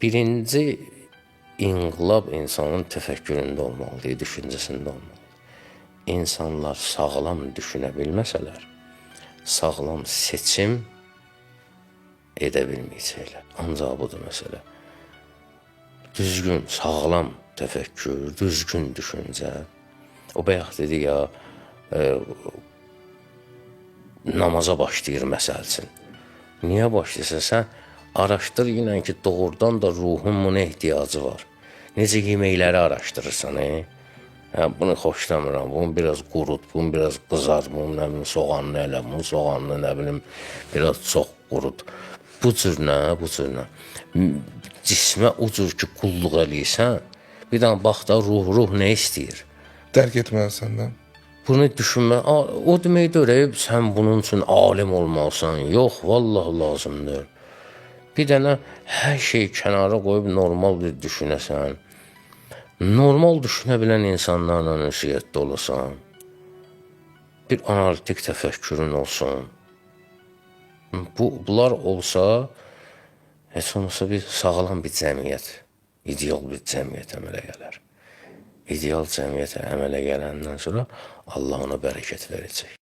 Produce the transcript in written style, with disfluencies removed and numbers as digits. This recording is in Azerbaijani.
Birinci inqilab insanın təfəkküründə olmalıdır, düşüncəsində olmalıdır. İnsanlar sağlam düşünə bilməsələr, sağlam seçim edə bilməyəcəklər. Ancaq budur məsələ. Düzgün, sağlam təfəkkür, düzgün düşüncə. O bayaq dedi ya, namaza başlayır məsəl üçün. Niyə başlayırsa, sən araşdır yenə ki, doğrudan da ruhun buna ehtiyacı var. Necə yeməkləri araşdırırsan, bunu xoşlamıram, bunu biraz qurut, bunu biraz qızar, bunu nə bilim, soğanlı elə, bunu soğanlı, nə bilim, biraz çox qurut. Bu cür nə, bu cür nə? Cismə o cür ki, qulluq eləyirsən, bir dənə bax da ruh nə istəyir? Dərk etməli səndən. Bunu düşünmə, o demək deyil, sən bunun üçün alim olmalısan. Yox, vallahi lazımdır. Bir dənə hər şey kənara qoyub normal bir düşünəsən. Normal düşünə bilən insanlarla ünsiyyətdə olasan. Bir analitik təfəkkürün olsun. Bunlar olsa, heç olmasa bir sağlam bir cəmiyyət, ideal bir cəmiyyət əmələ gələr. İdeal cəmiyyətə əmələ gələndən sonra Allah ona bərəkət verəcək.